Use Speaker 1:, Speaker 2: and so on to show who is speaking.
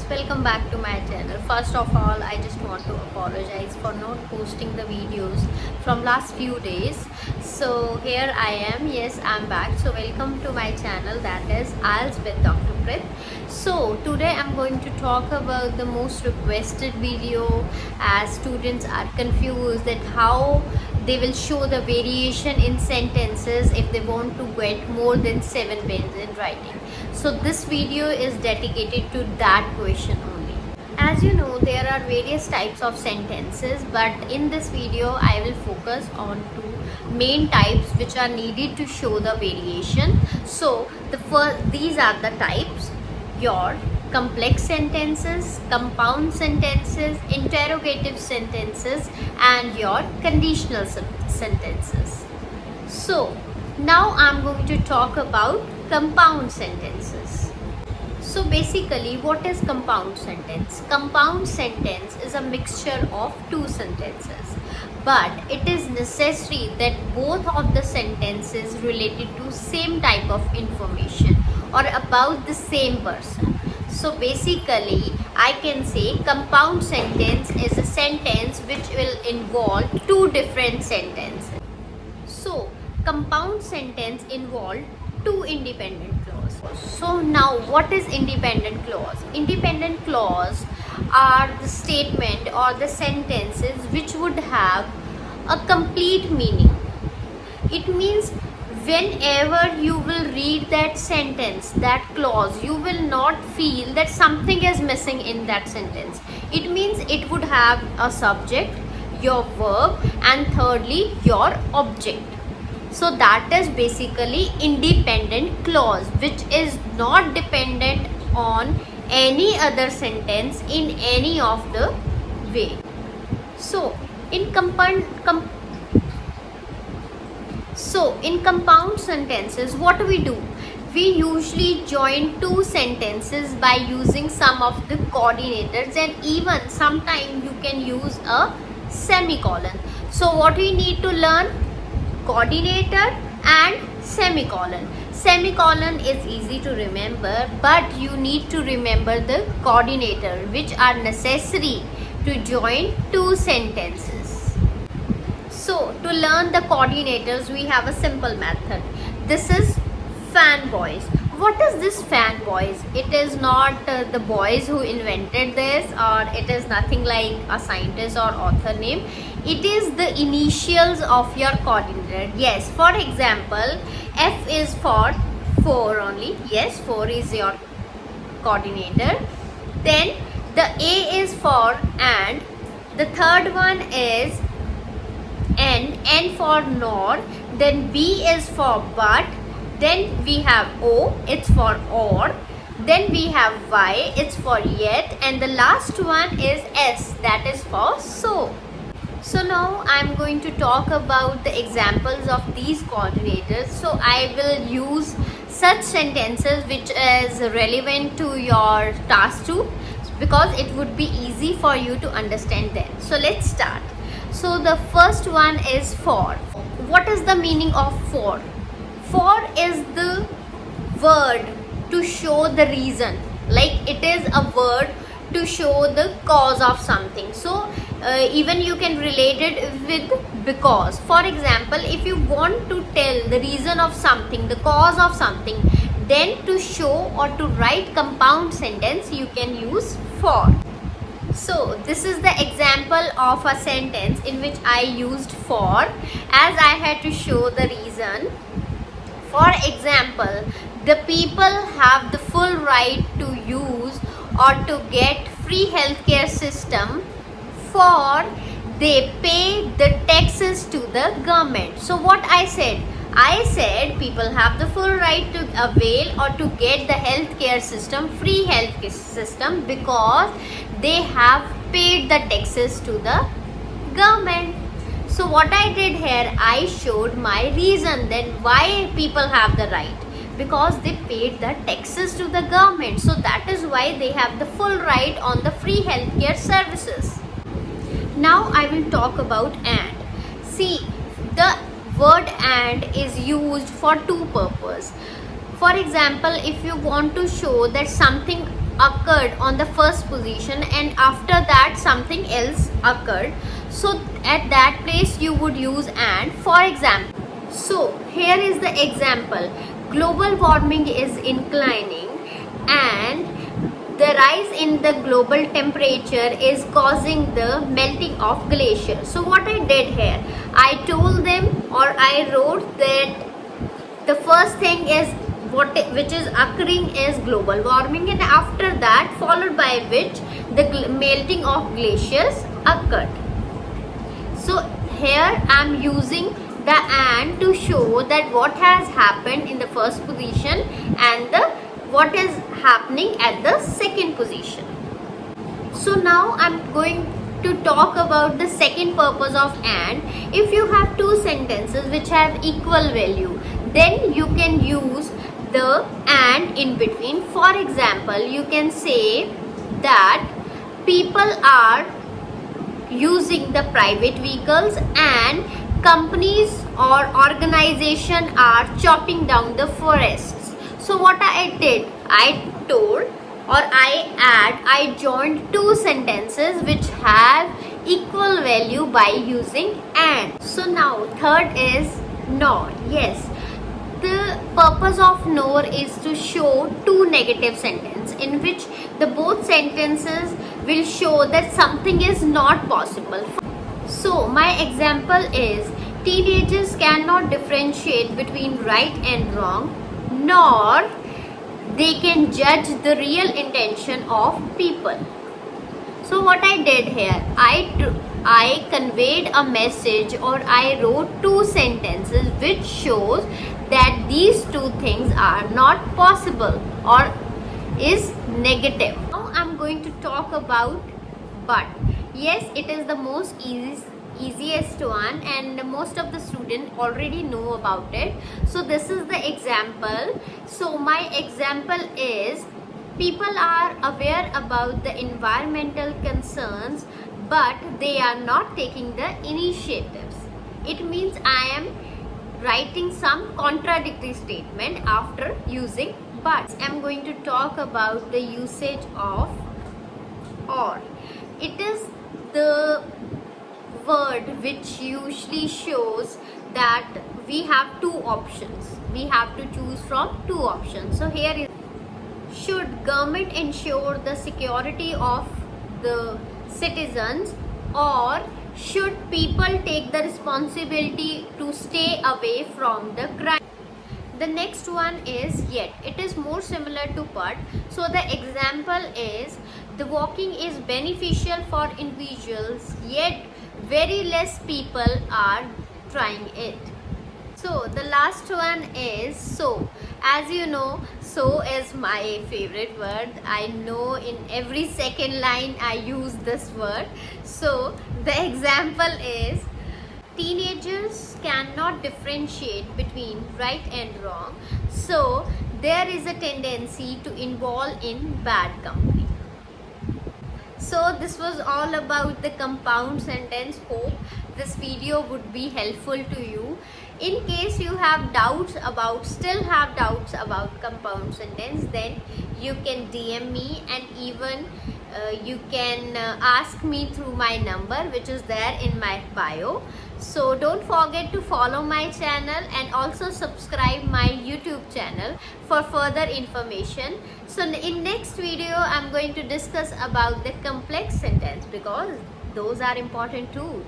Speaker 1: welcome back to my channel. First of all, I just want to apologize for not posting the videos from last few days. So here I am. Yes, I'm back. So welcome to my channel, that is IELTS with Dr. Prith. So today I'm going to talk about the most requested video, as students are confused that how they will show the variation in sentences if they want to get more than 7 wins in writing. So this video is dedicated to that question only. As you know, there are various types of sentences, but in this video I will focus on two main types which are needed to show the variation. So these are the types: your complex sentences, compound sentences, interrogative sentences, and your conditional sentences. So now I'm going to talk about compound sentences. So basically, what is compound sentence? Compound sentence is a mixture of two sentences, but it is necessary that both of the sentences related to same type of information or about the same person. So basically, I can say compound sentence is a sentence which will involve two different sentences. So compound sentence involve two independent clauses. So now what is independent clause? Independent clause are the statement or the sentences which would have a complete meaning. It means whenever you will read that sentence, that clause, you will not feel that something is missing in that sentence. It means it would have a subject, your verb, and thirdly your object. So that is basically independent clause, which is not dependent on any other sentence in any of the way. So in compound sentences, what do? We usually join two sentences by using some of the coordinators, and even sometimes you can use a semicolon. So what we need to learn? Coordinator and semicolon. Semicolon is easy to remember, but you need to remember the coordinator, which are necessary to join two sentences. So to learn the coordinators, we have a simple method. This is fanboys. What is this fanboys? It is not the boys who invented this, or it is nothing like a scientist or author name. It is the initials of your coordinator. Yes, for example, F is for 4 only. Yes, 4 is your coordinator. Then the A is for and. The third one is N for nor. Then B is for but. Then we have O, it's for or. Then we have Y, it's for yet. And the last one is S, that is for so. So now I'm going to talk about the examples of these coordinators. So I will use such sentences which is relevant to your task 2, because it would be easy for you to understand them. So let's start. So the first one is for. What is the meaning of for? For is the word to show the reason. Like it is a word to show the cause of something. So even you can relate it with because. For example, if you want to tell the reason of something, the cause of something, then to show or to write compound sentence, you can use for. So this is the example of a sentence in which I used for, as I had to show the reason. For example, the people have the full right to use or to get free healthcare system, for they pay the taxes to the government. So what I said people have the full right to avail or to get the healthcare system, free healthcare system, because they have paid the taxes to the government. So what I did here, I showed my reason then why people have the right, because they paid the taxes to the government. So that is why they have the full right on the free healthcare services. Now I will talk about and. See, the word and is used for two purposes. For example, if you want to show that something occurred on the first position and after that something else occurred, so at that place you would use and. For example, so here is the example: global warming is inclining and the rise in the global temperature is causing the melting of glaciers. So what I did here, I told them, or I wrote that the first thing is which is occurring is global warming, and after that followed by which the melting of glaciers occurred. So here I am using the and to show that what has happened in the first position and the what is happening at the second position. So now I'm going to talk about the second purpose of and. If you have two sentences which have equal value, then you can use the and in between. For example, you can say that people are using the private vehicles and companies or organization are chopping down the forests. So what I did, I told, or I joined two sentences which have equal value by using and. So now third is nor. Yes, the purpose of nor is to show two negative sentences in which the both sentences will show that something is not possible. So my example is teenagers cannot differentiate between right and wrong, nor they can judge the real intention of people. So what I did here, I conveyed a message, or I wrote two sentences which shows that these two things are not possible or is negative. Now I'm going to talk about but. Yes, it is the most easiest one and most of the students already know about it. So this is the example. So my example is people are aware about the environmental concerns but they are not taking the initiatives. It means I am writing some contradictory statement after using but. I am going to talk about the usage of or. It is the word which usually shows that we have two options. We have to choose from two options. So here is, should government ensure the security of the citizens, or should people take the responsibility to stay away from the crime? The next one is yet. It is more similar to but. So the example is the walking is beneficial for individuals, yet very less people are trying it. So the last one is so. As you know, so is my favorite word. I know in every second line I use this word. So the example is teenagers cannot differentiate between right and wrong, so there is a tendency to involve in bad company. So this was all about the compound sentence. Hope this video would be helpful to you. In case you have doubts about, still have doubts about compound sentence, then you can DM me, and even you can ask me through my number which is there in my bio. So don't forget to follow my channel and also subscribe my YouTube channel for further information. So in next video I'm going to discuss about the complex sentence because those are important too.